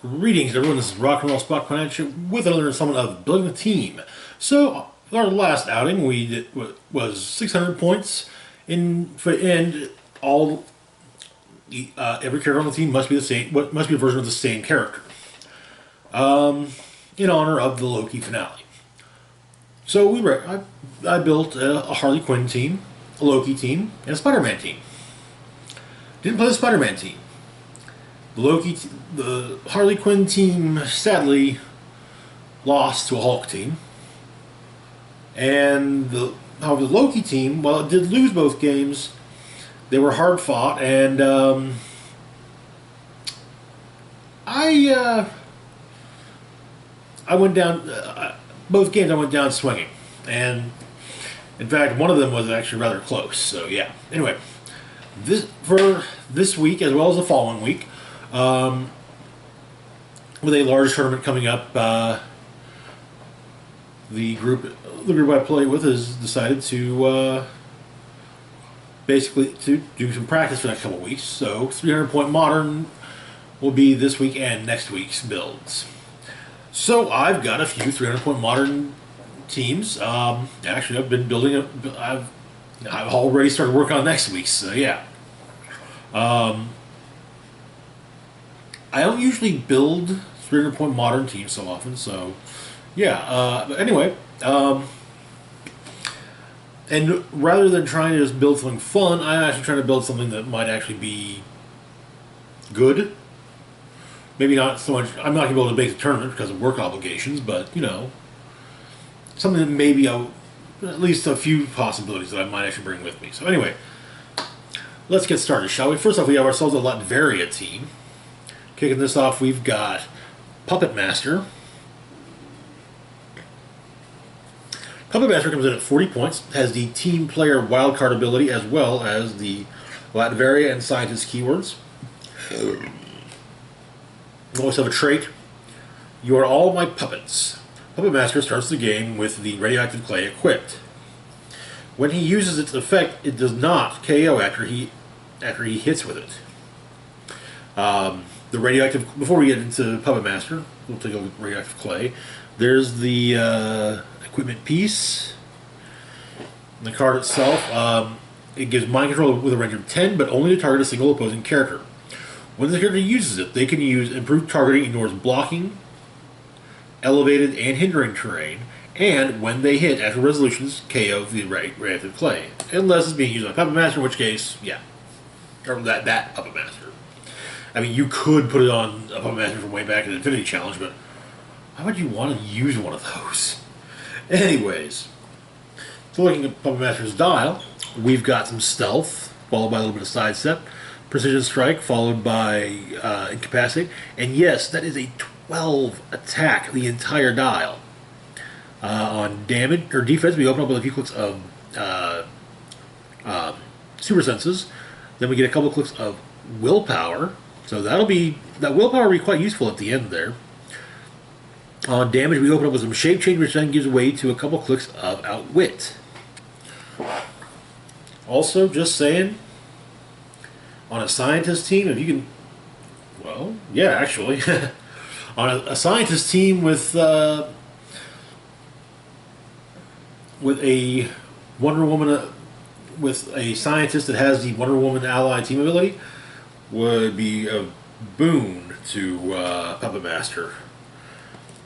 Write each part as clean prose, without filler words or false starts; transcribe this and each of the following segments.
Greetings, everyone. This is Rock and Roll Spot Financial with another installment of Building a Team. So, our last outing we did was 600 points, and all every character on the team must be the same. What must be a version of the same character, in honor of the Loki finale. So I built a Harley Quinn team, a Loki team, and a SpiderMan team. Didn't play the SpiderMan team. The Harley Quinn team sadly lost to a Hulk team, and however the Loki team, while it did lose both games, they were hard fought, and I went down both games. I went down swinging, and in fact, one of them was actually rather close. So yeah. Anyway, for this week as well as the following week. With a large tournament coming up, the group I play with has decided to basically to do some practice for the next couple of weeks. So 300 point modern will be this week and next week's builds. So I've got a few 300 point modern teams. Actually, I've been building I've already started working on next week's. So yeah. I don't usually build 300 point modern teams so often, so yeah. But anyway, and rather than trying to just build something fun, I'm actually trying to build something that might actually be good. Maybe not so much. I'm not going to be able to make the tournament because of work obligations, but you know, something that maybe at least a few possibilities that I might actually bring with me. So anyway, let's get started, shall we? First off, we have ourselves a Latveria team. Kicking this off, we've got Puppet Master. Puppet Master comes in at 40 points, has the team player wildcard ability as well as the Latveria and Scientist keywords. We also have a trait. You are all my puppets. Puppet Master starts the game with the radioactive clay equipped. When he uses its effect, it does not KO after he hits with it. The radioactive. Before we get into Puppet Master, we'll take a look at radioactive clay. There's the equipment piece. The card itself. It gives mind control with a range of 10, but only to target a single opposing character. When the character uses it, they can use improved targeting, ignores blocking, elevated and hindering terrain, and when they hit after resolutions, KO the radioactive clay, unless it's being used by Puppet Master, in which case, yeah, or that Puppet Master. I mean, you could put it on a Puppet Master from way back in the Infinity Challenge, but why would you want to use one of those? Anyways, so looking at Puppet Master's dial, we've got some stealth, followed by a little bit of sidestep, precision strike, followed by incapacitate, and yes, that is a 12 attack, the entire dial. On damage or defense, we open up with a few clicks of super senses, then we get a couple of clicks of willpower. So that willpower will be quite useful at the end there. On damage, we open up with some shape change, which then gives way to a couple clicks of outwit. Also, just saying, on a scientist team, if you can, well, yeah, actually, on a scientist team with a Wonder Woman, with a scientist that has the Wonder Woman ally team ability, would be a boon to Puppet Master,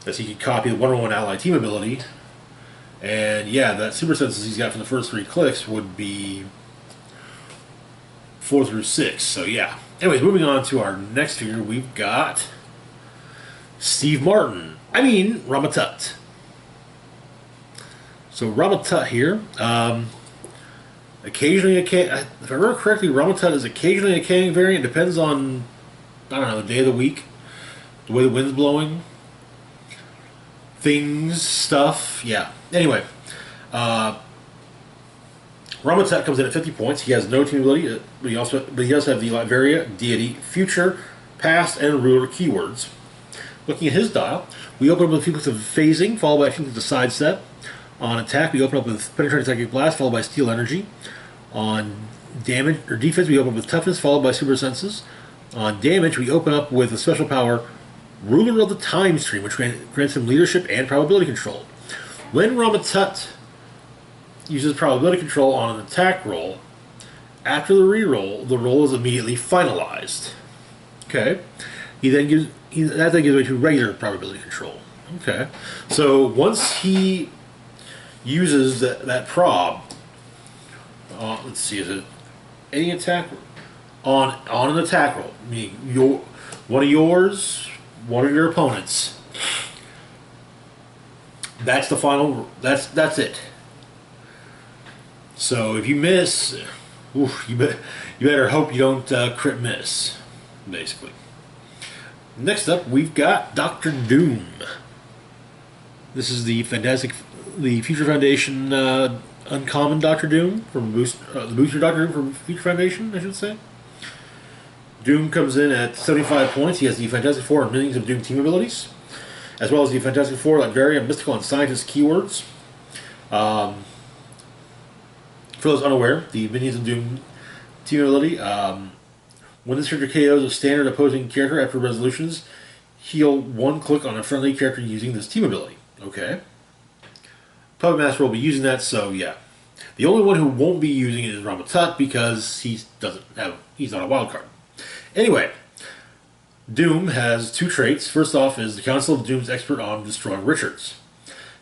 as he could copy the Wonder Woman ally team ability, and yeah, that super senses he's got from the first 3 clicks would be 4 through 6. So yeah. Anyways, moving on to our next figure, we've got Steve Martin. Ramatut. So Ramatut here. Occasionally, if I remember correctly, Ramatut is occasionally a Kang variant. Depends on, I don't know, the day of the week, the way the wind's blowing, things, stuff. Yeah. Anyway, Ramatut comes in at 50 points. He has no team ability, but he does have the Latveria, Deity, Future, Past, and Ruler keywords. Looking at his dial, we open up with a few clicks of phasing, followed by a few clicks of sidestep. On attack, we open up with Penetrating Psychic Blast, followed by Steel Energy. On damage or defense, we open up with Toughness, followed by Super Senses. On damage, we open up with a special power ruler of the time stream, which grants him leadership and probability control. When Ramatut uses probability control on an attack roll, after the reroll, the roll is immediately finalized. Okay. That then gives way to regular probability control. Okay. So once he uses that prob, let's see, is it any attack on an attack roll, meaning one of yours, one of your opponents. That's the final. That's it. So if you miss, oof, you better hope you don't crit miss, basically. Next up, we've got Dr. Doom. This is the Future Foundation uncommon Dr. Doom from the booster Dr. Doom from Future Foundation, I should say. Doom comes in at 75 points. He has the Fantastic Four and Minions of Doom team abilities, as well as the Fantastic Four, Librarian, Mystical, and Scientist keywords. For those unaware, the Minions of Doom team ability, when this character KOs a standard opposing character after resolutions, heal one click on a friendly character using this team ability. Okay. Puppet Master will be using that, so yeah. The only one who won't be using it is Ramatut because he's not a wild card. Anyway, Doom has two traits. First off is the Council of Doom's expert on destroying Richards.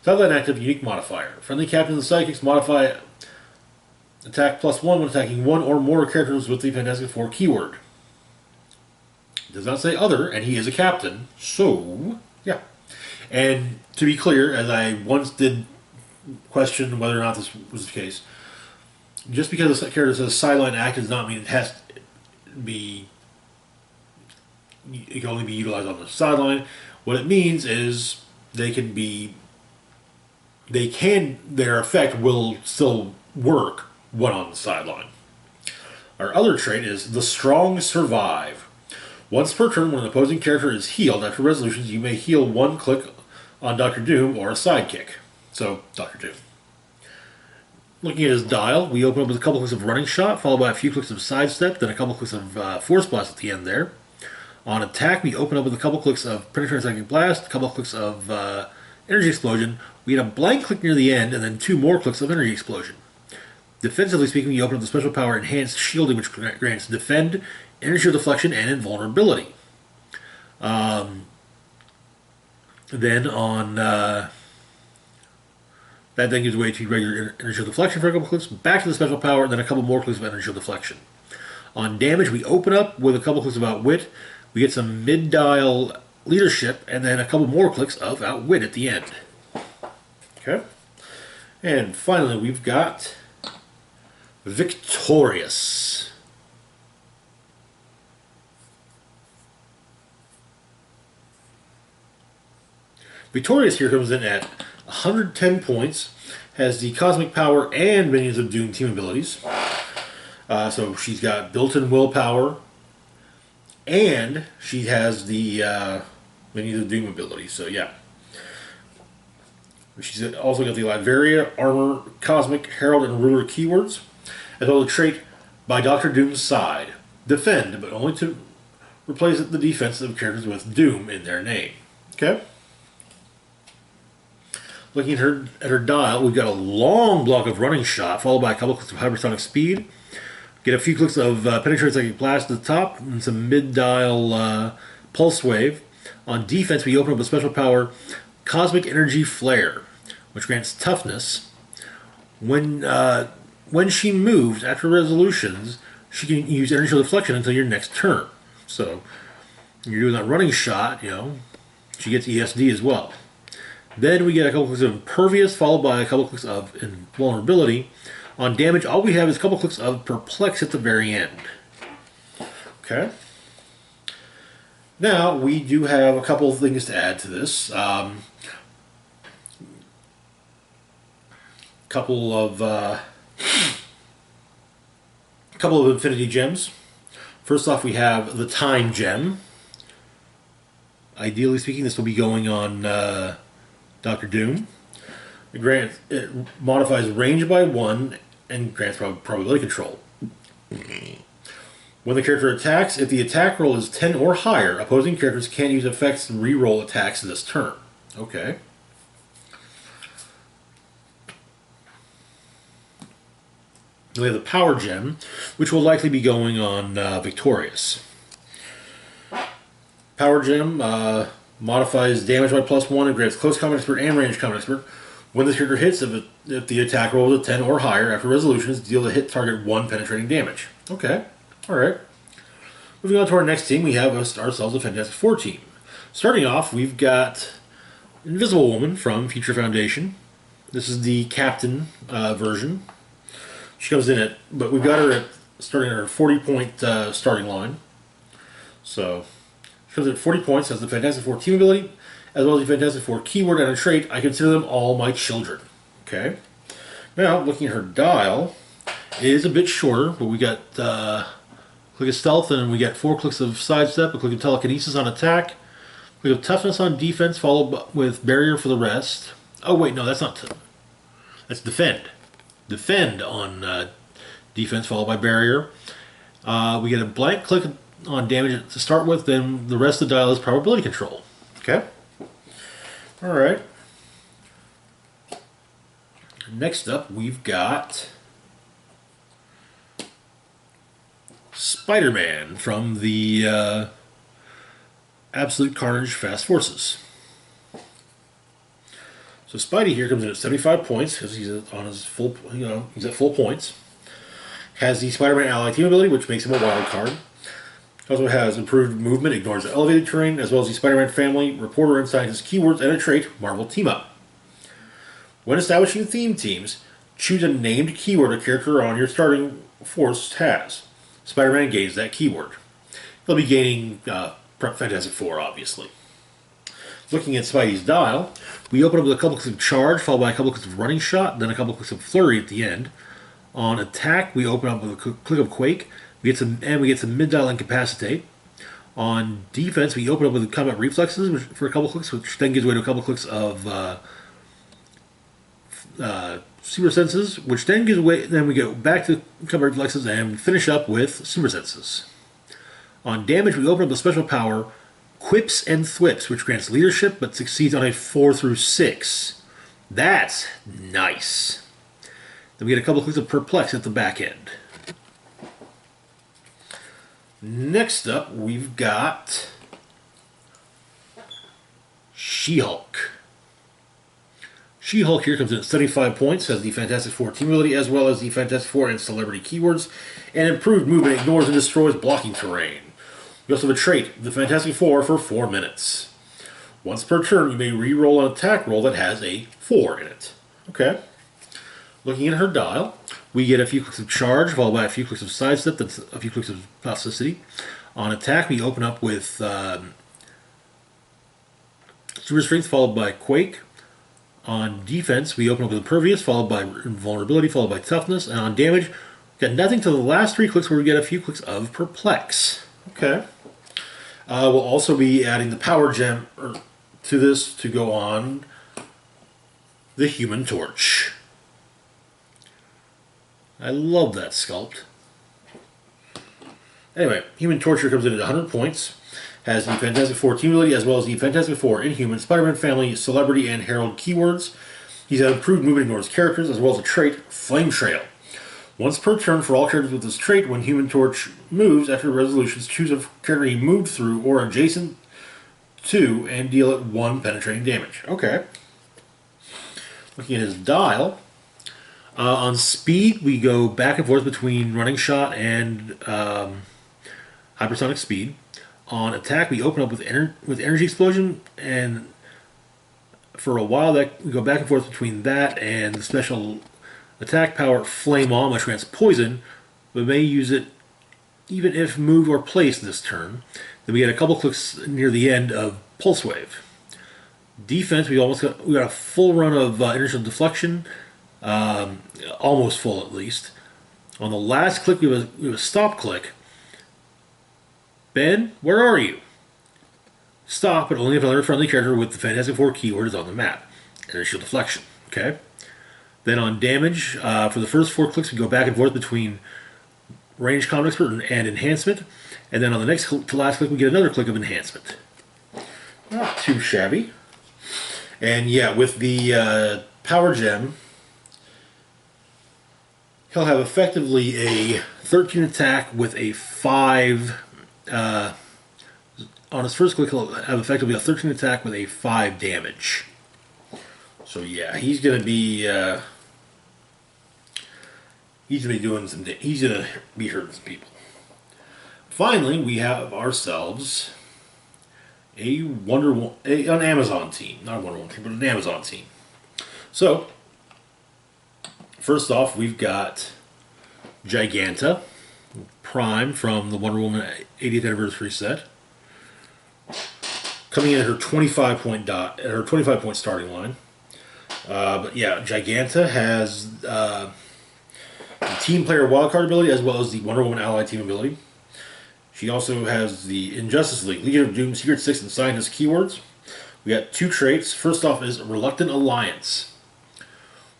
Sideline active unique modifier. Friendly captains and sidekicks modify attack +1 when attacking one or more characters with the Fantastic Four keyword. It does not say other, and he is a captain, so yeah. And to be clear, as I once did question whether or not this was the case, just because the character says sideline active does not mean it has to be. It can only be utilized on the sideline. What it means is their effect will still work when on the sideline. Our other trait is the Strong Survive. Once per turn, when an opposing character is healed after resolutions, you may heal one click on Dr. Doom or a sidekick. So, Dr. Doom. Looking at his dial, we open up with a couple clicks of Running Shot, followed by a few clicks of Sidestep, then a couple clicks of Force Blast at the end there. On attack, we open up with a couple clicks of Penetrating Psychic Blast, a couple clicks of Energy Explosion. We get a blank click near the end, and then two more clicks of Energy Explosion. Defensively speaking, we open up the special power Enhanced Shielding, which grants Defend, Energy Deflection, and Invulnerability. Then on that then gives way to regular Energy Deflection for a couple clicks, back to the special power, and then a couple more clicks of Energy Deflection. On damage, we open up with a couple clicks of Outwit. We get some mid-dial leadership, and then a couple more clicks of Outwit at the end. Okay. And finally, we've got Victorious. Victorious here comes in at 110 points, has the Cosmic Power and Minions of Doom team abilities. So she's got built-in willpower, and she has the Minions of Doom ability. So yeah. She's also got the Latveria, Armor, Cosmic, Herald, and Ruler keywords, as well as a trait by Dr. Doom's side. Defend, but only to replace the defense of characters with Doom in their name. Okay? Looking at her dial, we've got a long block of Running Shot, followed by a couple clicks of Hypersonic Speed. Get a few clicks of Penetrating Psychic Blast at the top, and some mid-dial Pulse Wave. On defense, we open up a special power, Cosmic Energy Flare, which grants Toughness. When she moves after resolutions, she can use Energy Deflection until your next turn. So, you're doing that Running Shot, she gets ESD as well. Then we get a couple clicks of Impervious, followed by a couple clicks of Invulnerability. On damage, all we have is a couple clicks of Perplex at the very end. Okay. Now, we do have a couple of things to add to this. Couple of Infinity Gems. First off, we have the Time Gem. Ideally speaking, this will be going on Dr. Doom. It modifies range by 1 and grants probability control. When the character attacks, if the attack roll is 10 or higher, opposing characters can't use effects and re-roll attacks this turn. Okay. We have the Power Gem, which will likely be going on Victorious. Power Gem modifies damage by +1 and grants close combat expert and range combat expert. When this character hits, if the attack roll is a 10 or higher, after resolutions, deal the hit target 1 penetrating damage. Okay, alright. Moving on to our next team, we have ourselves a Fantastic Four team. Starting off, we've got Invisible Woman from Future Foundation. This is the captain version. She comes in at, but we've got her at starting at her 40-point starting line. So, she comes in at 40 points, has the Fantastic Four team ability, as well as the Fantastic Four keyword and a trait. I consider them all my children. Okay. Now, looking at her dial, it is a bit shorter, but we got click of stealth, and we get 4 clicks of sidestep, a click of telekinesis on attack, a click of toughness on defense, followed with barrier for the rest. Oh wait, no, that's not. That's defend. Defend on defense, followed by barrier. We get a blank click on damage to start with, then the rest of the dial is probability control. Okay? Alright. Next up, we've got SpiderMan from the Absolute Carnage Fast Forces. So Spidey here comes in at 75 points because he's on his full, he's at full points. Has the Spider-Man ally team ability, which makes him a wild card. Also has improved movement, ignores the elevated terrain, as well as the Spider-Man family, reporter and scientist keywords, and a trait, Marvel Team Up. When establishing theme teams, choose a named keyword a character on your starting force has. Spider-Man gains that keyword. He'll be gaining Fantastic Four, obviously. Looking at Spidey's dial, we open up with a couple clicks of charge, followed by a couple clicks of running shot, then a couple clicks of flurry at the end. On attack, we open up with a click of quake, we get some mid-dial incapacitate. On defense, we open up with combat reflexes for a couple clicks, which then gives way to a couple clicks of super senses, which then gives way. Then we go back to combat reflexes and finish up with super senses. On damage, we open up with special power, Quips and Thwips, which grants leadership but succeeds on a 4 through 6. That's nice. Then we get a couple clicks of Perplex at the back end. Next up, we've got SheHulk. SheHulk here comes in at 75 points, has the Fantastic Four team ability, as well as the Fantastic Four and celebrity keywords, and improved movement, ignores and destroys blocking terrain. We also have a trait, the Fantastic Four, for 4 minutes. Once per turn, you may re-roll an attack roll that has a 4 in it. Okay. Looking at her dial, we get a few clicks of charge, followed by a few clicks of sidestep, that's a few clicks of plasticity. On attack, we open up with super strength, followed by quake. On defense, we open up with impervious, followed by invulnerability, followed by toughness. And on damage, we got nothing to the last 3 clicks, where we get a few clicks of perplex. Okay. We'll also be adding the power gem to this to go on the Human Torch. I love that sculpt. Anyway, Human Torch here comes in at 100 points. Has the Fantastic Four team ability, as well as the Fantastic Four, Inhuman, Spider-Man family, celebrity, and herald keywords. He's had improved movement, ignores characters, as well as a trait, Flame Trail. Once per turn for all characters with this trait, when Human Torch moves after resolutions, choose a character he moved through or adjacent to and deal it 1 penetrating damage. Okay. Looking at his dial, on speed, we go back and forth between running shot and hypersonic speed. On attack, we open up with energy explosion, and for a while that we go back and forth between that and the special attack power Flame On, which grants poison, but may use it even if moved or placed this turn. Then we get a couple clicks near the end of Pulse Wave. Defense, we got a full run of inertial deflection, almost full at least. On the last click, we have a stop click. Ben, where are you? Stop, but only if another friendly character with the Fantastic Four keyword is on the map. Inertial deflection. Okay. Then on damage, for the first 4 clicks, we go back and forth between range combat expert and enhancement. And then on the next to last click, we get another click of enhancement. Not too shabby. And yeah, with the power gem, he'll have effectively a 13 attack with a 5. On his first click, he'll have effectively a 13 attack with a 5 damage. So yeah, he's gonna be doing some. He's gonna be hurting some people. Finally, we have ourselves an Amazon team, not a Wonder Woman team, but an Amazon team. So first off, we've got Giganta Prime from the Wonder Woman 80th anniversary set, coming in at her 25 point starting line. But yeah, Giganta has the team player wildcard ability as well as the Wonder Woman ally team ability. She also has the Injustice League, Legion of Doom, Secret Six, and Scientist keywords. We got 2 traits. First off is Reluctant Alliance.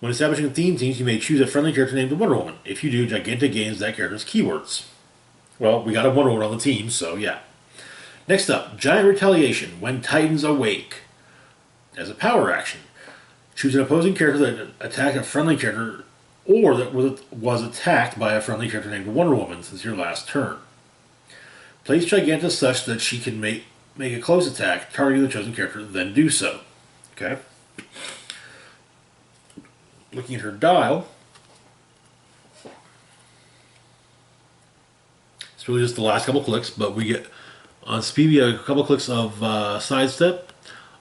When establishing theme teams, you may choose a friendly character named the Wonder Woman. If you do, Giganta gains that character's keywords. Well, we got a Wonder Woman on the team, so yeah. Next up, Giant Retaliation. When Titans Awake. As a power action, choose an opposing character that attacked a friendly character or that was attacked by a friendly character named Wonder Woman since your last turn. Place Giganta such that she can make a close attack targeting the chosen character, then do so. Okay. Looking at her dial, it's really just the last couple clicks, but we get on speed we have a couple clicks of sidestep.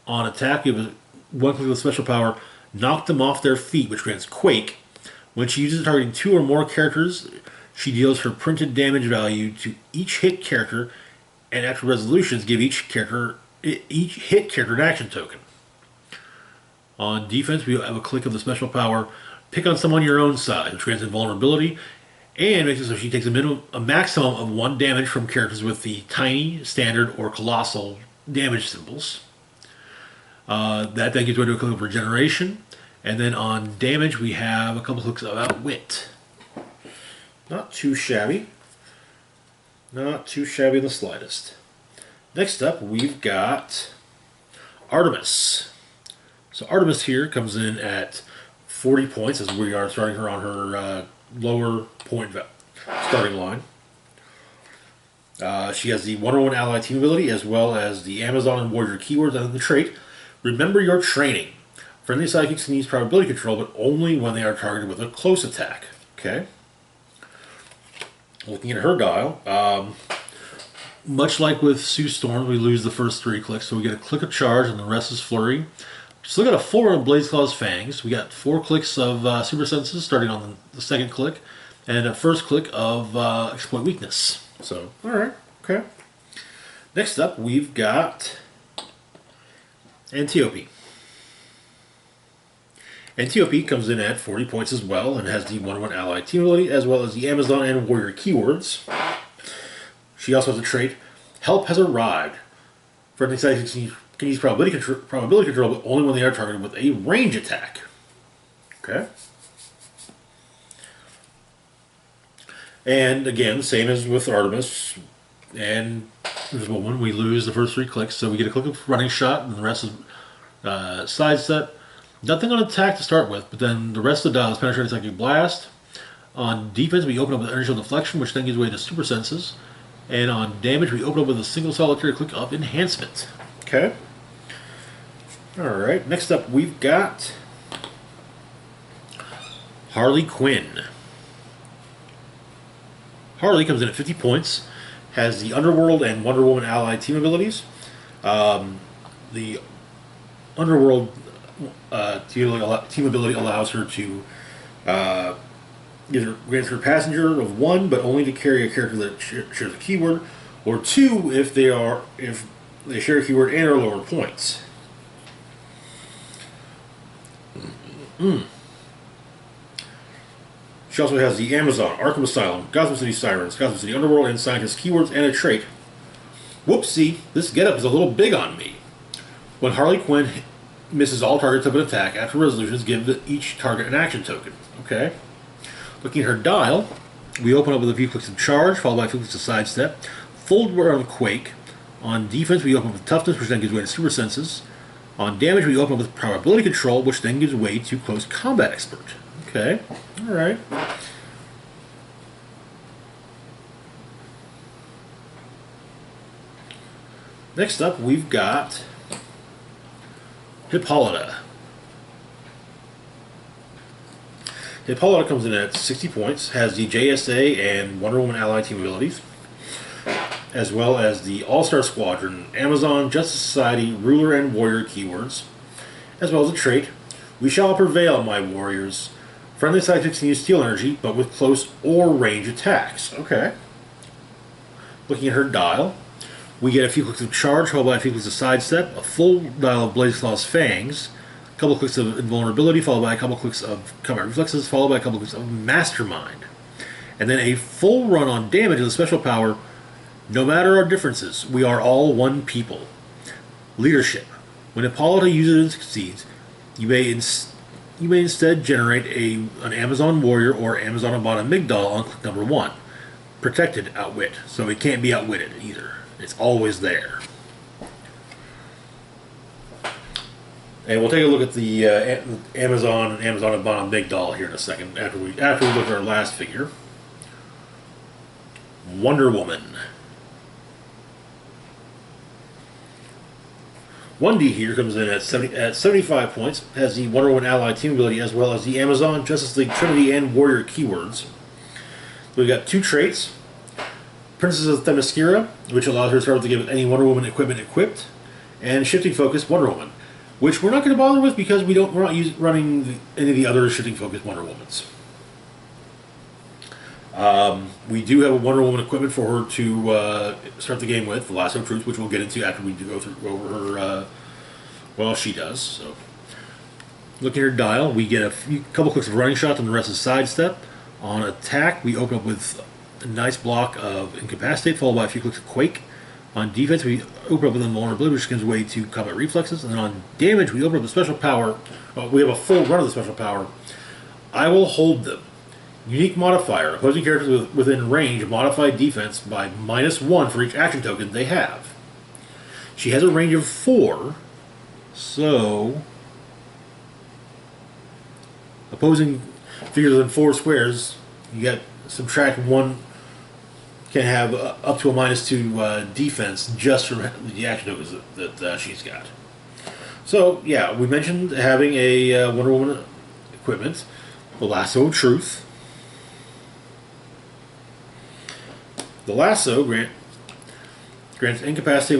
On attack, we have one click with special power, knock them off their feet, which grants Quake. When she uses targeting 2 or more characters, she deals her printed damage value to each hit character, and after resolutions, give each hit character an action token. On defense, we have a click of the special power, pick on someone your own size, which grants invulnerability, and makes it so she takes a maximum of 1 damage from characters with the tiny, standard, or colossal damage symbols. That then gives way to a click of regeneration, and then on damage, we have a couple clicks of Outwit. Not too shabby. Not too shabby in the slightest. Next up, we've got Artemis. So Artemis here comes in at 40 points as we are starting her on her lower point starting line. She has the Wonder Woman ally team ability as well as the Amazon and Warrior keywords and the trait. Remember your training. Friendly sidekicks can use probability control, but only when they are targeted with a close attack. Okay. Looking at her dial, much like with Sue Storm, we lose the first 3 clicks, so we get a click of charge and the rest is flurry. Still got a 4 of Blaze Claw's Fangs. We got 4 clicks of Super Senses starting on the second click, and a first click of Exploit Weakness. So, alright, okay. Next up, we've got Antiope. Antiope comes in at 40 points as well and has the Wonder Woman ally team ability as well as the Amazon and Warrior keywords. She also has a trait, Help Has Arrived. Friendly sidekicks can use probability control, but only when they are targeted with a range attack. Okay. And again, same as with Artemis and Invisible Woman, we lose the first 3 clicks, so we get a click of running shot, and the rest is sidestep. Nothing on attack to start with, but then the rest of the dial is penetrating psychic blast. On defense, we open up with energy deflection, which then gives way to super senses. And on damage, we open up with a single solitary click of enhancement. Okay. Alright, next up we've got Harley Quinn. Harley comes in at 50 points, has the Underworld and Wonder Woman ally team abilities. The Underworld team ability allows her to either grant her passenger of 1, but only to carry a character that shares a keyword, or 2 if they share a keyword and are lower points. She also has the Amazon, Arkham Asylum, Gotham City Sirens, Gotham City Underworld, and Scientist keywords and a trait. Whoopsie, this getup is a little big on me. When Harley Quinn misses all targets of an attack, after resolutions give each target an action token. Okay. Looking at her dial, we open up with a few clicks of charge, followed by a few clicks of sidestep. Full run of quake. On defense, we open up with toughness, which then gives way to super senses. On damage, we open up with probability control, which then gives way to close combat expert. Okay, all right. Next up, we've got Hippolyta. Hippolyta comes in at 60 points, has the JSA and Wonder Woman ally team abilities, as well as the All-Star Squadron, Amazon, Justice Society, Ruler, and Warrior keywords, as well as a trait. We shall prevail, my warriors. Friendly sidekicks can use steel energy, but with close or range attacks. Okay. Looking at her dial, we get a few clicks of charge, followed by a few clicks of sidestep, a full dial of Blaze Claw's Fangs, a couple of clicks of invulnerability, followed by a couple of clicks of combat reflexes, followed by a couple of clicks of mastermind. And then a full run on damage with a special power. No matter our differences, we are all one people. Leadership. When Hippolyta uses it and succeeds, you may instead generate an Amazon Warrior or Amazon Abana Migdal on click number 1. Protected Outwit, so it can't be outwitted either. It's always there. And we'll take a look at the Amazon and Amazon Abana Migdal here in a second after we look at our last figure. Wonder Woman. 1D here comes in at 75 points, has the Wonder Woman ally team ability as well as the Amazon, Justice League, Trinity, and Warrior keywords. We've got 2 traits. Princess of Themyscira, which allows her to start with any Wonder Woman equipment equipped, and Shifting Focus Wonder Woman, which we're not going to bother with because we're not running any of the other Shifting Focus Wonder Womans. We do have a Wonder Woman equipment for her to start the game with, the Lasso of Truth, which we'll get into after we go over her, well, she does. So, looking at her dial, we get a couple clicks of running shot and the rest is sidestep. On attack, we open up with a nice block of Incapacitate, followed by a few clicks of Quake. On defense, we open up with Invulnerability, which gives way to combat reflexes. And then on damage, we open up the special power. Well, we have a full run of the special power. I will hold them. Unique modifier. Opposing characters within range modify defense by -1 for each action token they have. She has a range of 4, so opposing figures within 4 squares, you get subtract 1, can have up to a -2 defense just from the action tokens that she's got. So yeah, we mentioned having a Wonder Woman equipment, the Lasso of Truth. The Lasso grants incapacity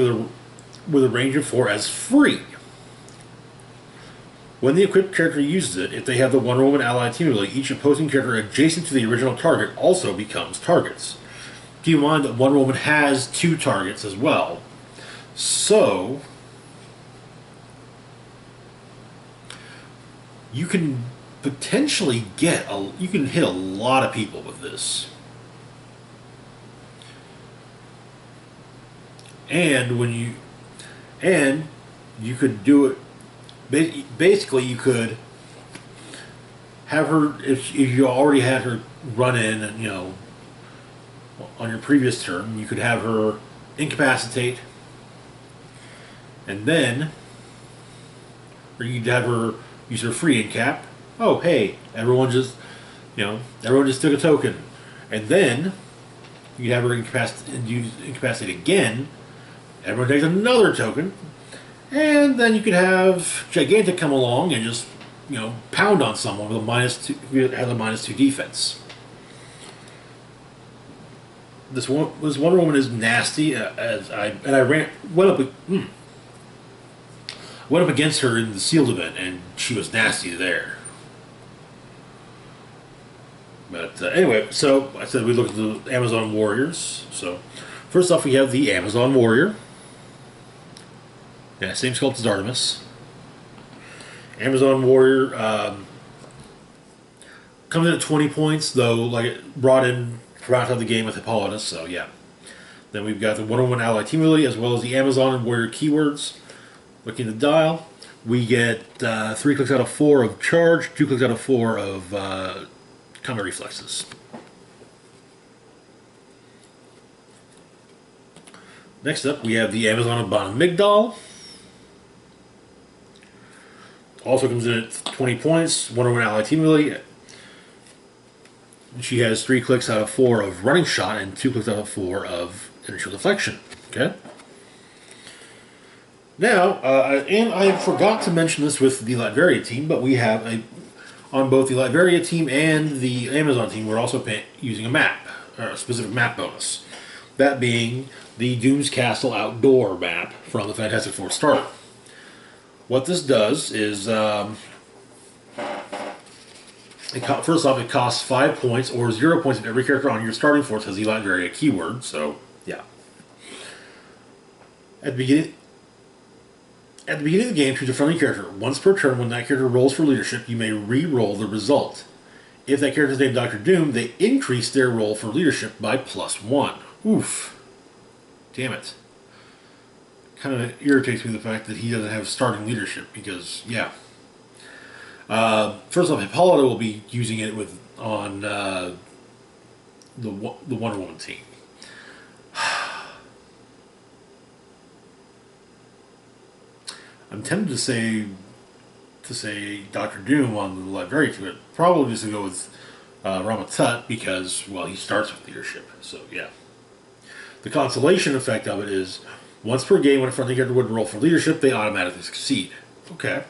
with a range of 4 as free. When the equipped character uses it, if they have the Wonder Woman ally team ability, each opposing character adjacent to the original target also becomes targets. Keep in mind that Wonder Woman has 2 targets as well. So you can potentially you can hit a lot of people with this. And you could do it. Basically, you could have her if you already had her run in, and on your previous turn, you could have her incapacitate, and then, or you'd have her use her free incap. Oh, hey, everyone just took a token, and then you'd have her incapacitate again. Everyone takes another token, and then you could have Giganta come along and just, pound on someone with a -2, have a -2 defense. This Wonder Woman is nasty. Went up against her in the sealed event, and she was nasty there. But anyway, so I said we look at the Amazon Warriors. So first off, we have the Amazon Warrior. Yeah, same sculpt as Artemis. Amazon Warrior comes in at 20 points, though, brought in throughout the game with Hippolyta, so yeah. Then we've got the Wonder Woman ally team ability, as well as the Amazon and Warrior keywords. Looking at the dial, we get 3 clicks out of 4 of charge, 2 clicks out of 4 of combat reflexes. Next up, we have the Amazon Amygdala. Also comes in at 20 points, 1/1 ally team ability. She has 3 clicks out of 4 of running shot and 2 clicks out of 4 of initial deflection. Okay. Now, and I forgot to mention this with the Latveria team, but we have on both the Latveria team and the Amazon team, we're also using a map, or a specific map bonus. That being the Doom's Castle outdoor map from the Fantastic Four starter. What this does is, first off, it costs 5 points or 0 points if every character on your starting force has the Latveria keyword. So, yeah. At the beginning of the game, choose a friendly character. Once per turn, when that character rolls for leadership, you may re-roll the result. If that character is named Dr. Doom, they increase their roll for leadership by +1. Oof. Damn it. Kind of irritates me the fact that he doesn't have starting leadership because, yeah. First off, Hippolyta will be using it on the Wonder Woman team. I'm tempted to say Dr. Doom on the Latveria team, but probably just to go with Ramatut because, well, he starts with leadership. So, yeah. The consolation effect of it is once per game when a friendly character would roll for leadership, they automatically succeed. Okay.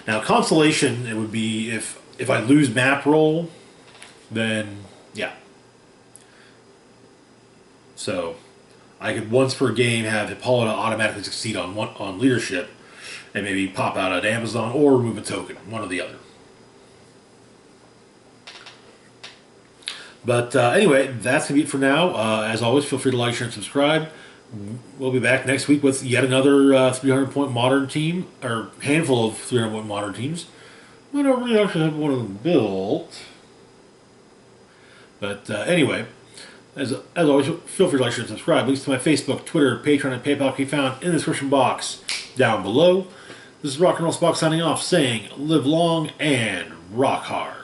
Now, consolation, it would be if I lose map roll, then, yeah. So, I could once per game have Hippolyta automatically succeed on leadership, and maybe pop out an Amazon or remove a token, one or the other. But anyway, that's going to be it for now. As always, feel free to like, share, and subscribe. We'll be back next week with yet another 300-point modern team, or handful of 300-point modern teams. I don't really actually have one of them built. But anyway, as always, feel free to like, share, and subscribe. Links to my Facebook, Twitter, Patreon, and PayPal can be found in the description box down below. This is Rock and Roll Spock signing off, saying live long and rock hard.